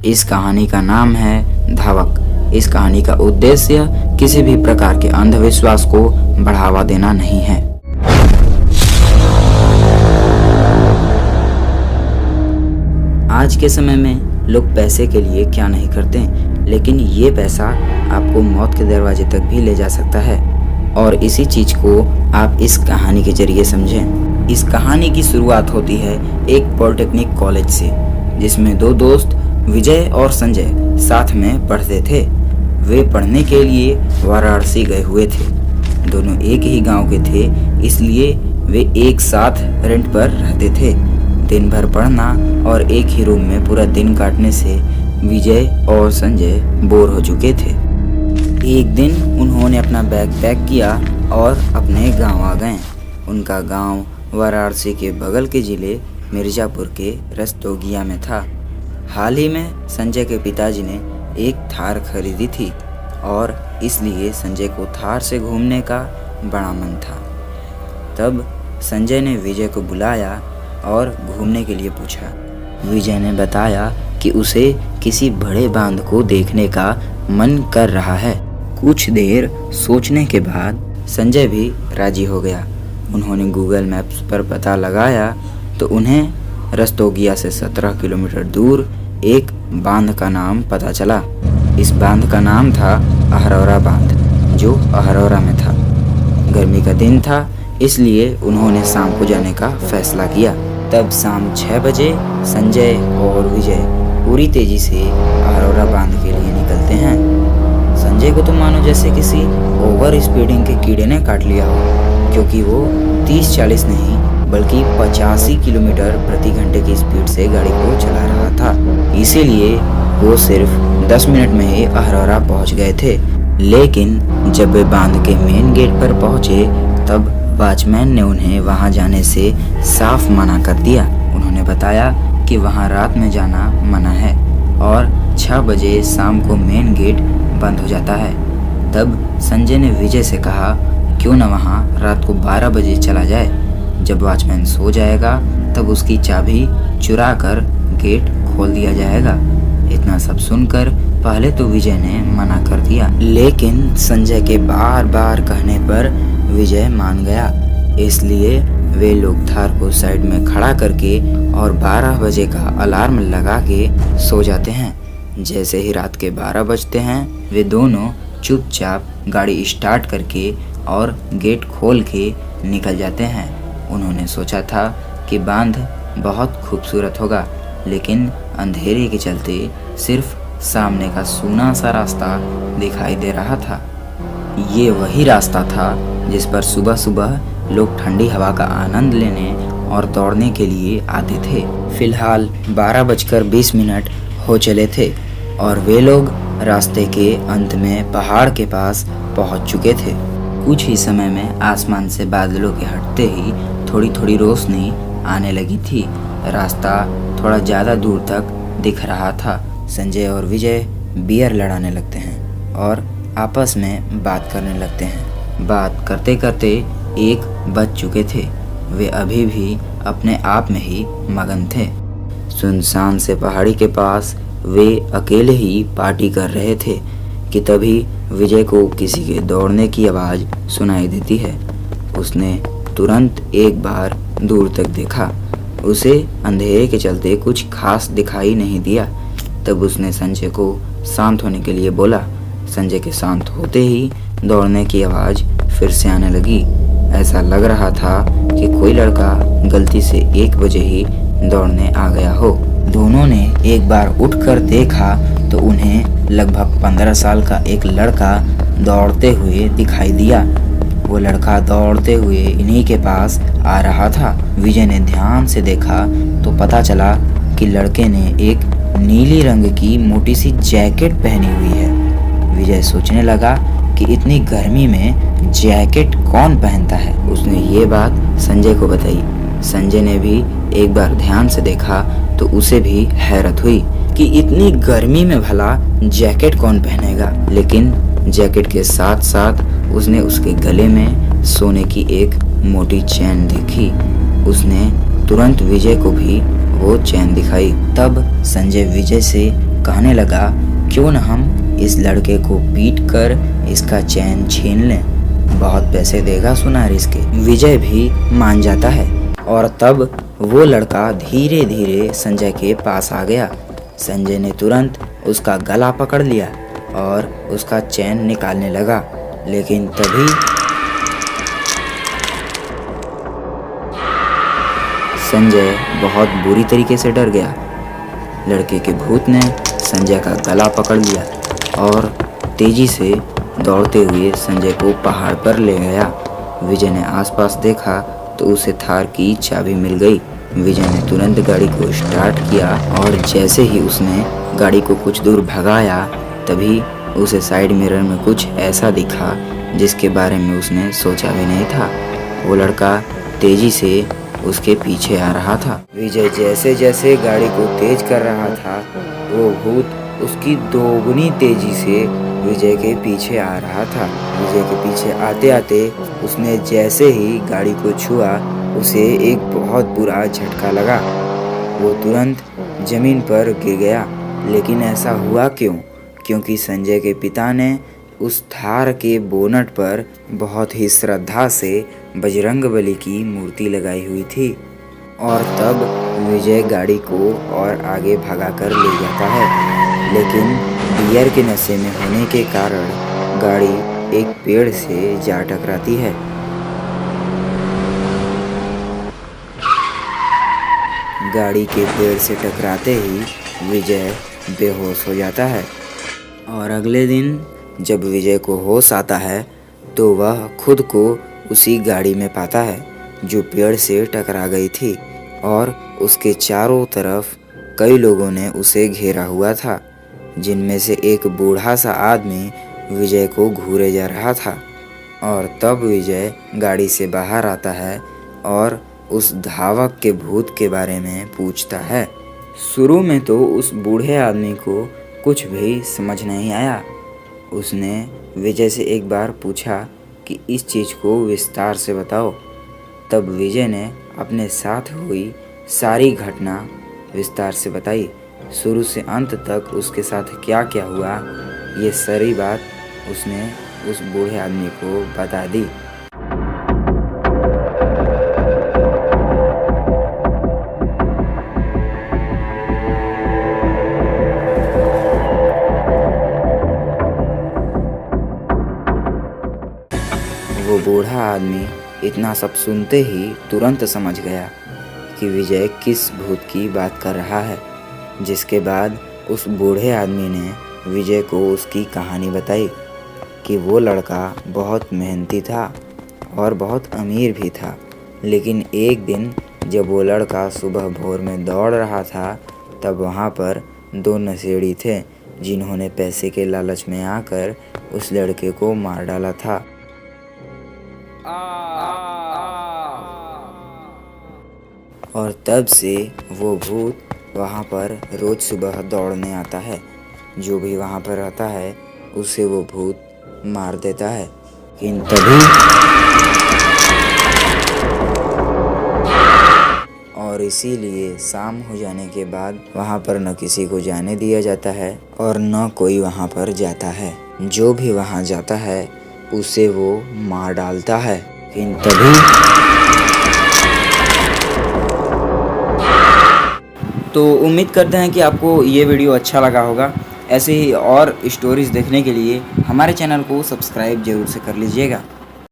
इस कहानी का नाम है धावक। इस कहानी का उद्देश्य किसी भी प्रकार के अंधविश्वास को बढ़ावा देना नहीं है। आज के समय में लोग पैसे के लिए क्या नहीं करते, लेकिन ये पैसा आपको मौत के दरवाजे तक भी ले जा सकता है। और इसी चीज को आप इस कहानी के जरिए समझें। इस कहानी की शुरुआत होती है एक पॉलिटेक्निक कॉलेज से, जिसमें दो दोस्त विजय और संजय साथ में पढ़ते थे। वे पढ़ने के लिए वाराणसी गए हुए थे। दोनों एक ही गांव के थे, इसलिए वे एक साथ रेंट पर रहते थे। दिन भर पढ़ना और एक ही रूम में पूरा दिन काटने से विजय और संजय बोर हो चुके थे। एक दिन उन्होंने अपना बैग पैक किया और अपने गांव आ गए। उनका गांव वाराणसी के बगल के जिले मिर्जापुर के रस्तोगिया में था। हाल ही में संजय के पिताजी ने एक थार खरीदी थी और इसलिए संजय को थार से घूमने का बड़ा मन था। तब संजय ने विजय को बुलाया और घूमने के लिए पूछा। विजय ने बताया कि उसे किसी बड़े बांध को देखने का मन कर रहा है। कुछ देर सोचने के बाद संजय भी राजी हो गया। उन्होंने गूगल मैप्स पर पता लगाया तो उन्हें रस्तोगिया से 17 किलोमीटर दूर एक बांध का नाम पता चला। इस बांध का नाम था अहरौरा बांध, जो अहरौरा में था। गर्मी का दिन था, इसलिए उन्होंने शाम को जाने का फैसला किया। तब शाम 6 बजे संजय और विजय पूरी तेजी से अहरौरा बांध के लिए निकलते हैं। संजय को तो मानो जैसे किसी ओवर स्पीडिंग के कीड़े ने काट लिया हो, क्योंकि वो 30-40 नहीं बल्कि 85 किलोमीटर प्रति घंटे की स्पीड से गाड़ी को चला रहा था। इसीलिए वो सिर्फ 10 मिनट में ही अहरौरा पहुंच गए थे। लेकिन जब वे बांध के मेन गेट पर पहुंचे तब वॉचमैन ने उन्हें वहां जाने से साफ मना कर दिया। उन्होंने बताया कि वहां रात में जाना मना है और 6 बजे शाम को मेन गेट बंद हो जाता है। तब संजय ने विजय से कहा, क्यों न वहां रात को 12 बजे चला जाए। जब वॉचमैन सो जाएगा तब उसकी चाबी चुरा कर गेट खोल दिया जाएगा। इतना सब सुनकर पहले तो विजय ने मना कर दिया, लेकिन संजय के बार बार कहने पर विजय मान गया। इसलिए वे लोग थार को साइड में खड़ा करके और 12 बजे का अलार्म लगा के सो जाते हैं। जैसे ही रात के 12 बजते हैं वे दोनों चुपचाप गाड़ी स्टार्ट करके और गेट खोल के निकल जाते हैं। उन्होंने सोचा था कि बांध बहुत खूबसूरत होगा, लेकिन अंधेरे के चलते सिर्फ सामने का सूना सा रास्ता दिखाई दे रहा था। ये वही रास्ता था जिस पर सुबह सुबह लोग ठंडी हवा का आनंद लेने और दौड़ने के लिए आते थे। फिलहाल 12:20 हो चले थे और वे लोग रास्ते के अंत में पहाड़ के पास पहुंच चुके थे। कुछ ही समय में आसमान से बादलों के हटते ही थोड़ी थोड़ी रोशनी आने लगी थी। रास्ता थोड़ा ज़्यादा दूर तक दिख रहा था। संजय और विजय बियर लड़ाने लगते हैं और आपस में बात करने लगते हैं। बात करते करते 1 बज चुके थे। वे अभी भी अपने आप में ही मगन थे। सुनसान से पहाड़ी के पास वे अकेले ही पार्टी कर रहे थे कि तभी विजय को किसी के दौड़ने की आवाज़ सुनाई देती है। उसने तुरंत एक बार दूर तक देखा। उसे अंधेरे के चलते कुछ खास दिखाई नहीं दिया। तब उसने संजय को शांत होने के लिए बोला। संजय के शांत होते ही दौड़ने की आवाज़ फिर से आने लगी। ऐसा लग रहा था कि कोई लड़का गलती से 1 बजे ही दौड़ने आ गया हो। दोनों ने एक बार उठकर देखा तो उन्हें लगभग 15 साल का एक लड़का दौड़ते हुए दिखाई दिया। वो लड़का दौड़ते हुए इन्हीं के पास आ रहा था। विजय ने ध्यान से देखा तो पता चला कि लड़के ने एक नीली रंग की मोटी सी जैकेट पहनी हुई है। विजय सोचने लगा कि इतनी गर्मी में जैकेट कौन पहनता है। उसने ये बात संजय को बताई। संजय ने भी एक बार ध्यान से देखा तो उसे भी हैरत हुई कि इतनी गर्मी में भला जैकेट कौन पहनेगा। लेकिन जैकेट के साथ साथ उसने उसके गले में सोने की एक मोटी चैन देखी। उसने तुरंत विजय को भी वो चैन दिखाई। तब संजय विजय से कहने लगा, क्यों न हम इस लड़के को पीट कर इसका चैन छीन लें, बहुत पैसे देगा सुनार इसके। विजय भी मान जाता है और तब वो लड़का धीरे धीरे संजय के पास आ गया। संजय ने तुरंत उसका गला पकड़ लिया और उसका चैन निकालने लगा, लेकिन तभी संजय बहुत बुरी तरीके से डर गया। लड़के के भूत ने संजय का गला पकड़ लिया और तेजी से दौड़ते हुए संजय को पहाड़ पर ले गया। विजय ने आसपास देखा तो उसे थार की चाबी मिल गई। विजय ने तुरंत गाड़ी को स्टार्ट किया और जैसे ही उसने गाड़ी को कुछ दूर भगाया तभी उसे साइड मिरर में कुछ ऐसा दिखा जिसके बारे में उसने सोचा भी नहीं था। वो लड़का तेजी से उसके पीछे आ रहा था। विजय जैसे जैसे गाड़ी को तेज कर रहा था वो भूत उसकी दोगुनी तेजी से विजय के पीछे आ रहा था। विजय के पीछे आते आते उसने जैसे ही गाड़ी को छुआ उसे एक बहुत बुरा झटका लगा। वो तुरंत जमीन पर गिर गया। लेकिन ऐसा हुआ क्यों? क्योंकि संजय के पिता ने उस थार के बोनट पर बहुत ही श्रद्धा से बजरंगबली की मूर्ति लगाई हुई थी। और तब विजय गाड़ी को और आगे भगा कर ले जाता है, लेकिन बियर के नशे में होने के कारण गाड़ी एक पेड़ से जा टकराती है। गाड़ी के पेड़ से टकराते ही विजय बेहोश हो जाता है और अगले दिन जब विजय को होश आता है तो वह खुद को उसी गाड़ी में पाता है जो पेड़ से टकरा गई थी और उसके चारों तरफ कई लोगों ने उसे घेरा हुआ था, जिनमें से एक बूढ़ा सा आदमी विजय को घूरे जा रहा था। और तब विजय गाड़ी से बाहर आता है और उस धावक के भूत के बारे में पूछता है। शुरू में तो उस बूढ़े आदमी को कुछ भी समझ नहीं आया। उसने विजय से एक बार पूछा कि इस चीज़ को विस्तार से बताओ। तब विजय ने अपने साथ हुई सारी घटना विस्तार से बताई, शुरू से अंत तक उसके साथ क्या क्या हुआ, ये सारी बात उसने उस बूढ़े आदमी को बता दी। वो बूढ़ा आदमी इतना सब सुनते ही तुरंत समझ गया कि विजय किस भूत की बात कर रहा है, जिसके बाद उस बूढ़े आदमी ने विजय को उसकी कहानी बताई कि वो लड़का बहुत मेहनती था और बहुत अमीर भी था। लेकिन एक दिन जब वो लड़का सुबह भोर में दौड़ रहा था तब वहाँ पर दो नशेड़ी थे जिन्होंने पैसे के लालच में आकर उस लड़के को मार डाला था। और तब से वो भूत वहाँ पर रोज सुबह दौड़ने आता है। जो भी वहाँ पर रहता है उसे वो भूत मार देता है। लेकिन तभी और इसीलिए शाम हो जाने के बाद वहाँ पर न किसी को जाने दिया जाता है और न कोई वहाँ पर जाता है। जो भी वहाँ जाता है उसे वो मार डालता है। लेकिन तभी तो उम्मीद करते हैं कि आपको ये वीडियो अच्छा लगा होगा। ऐसे ही और स्टोरीज़ देखने के लिए हमारे चैनल को सब्सक्राइब ज़रूर से कर लीजिएगा।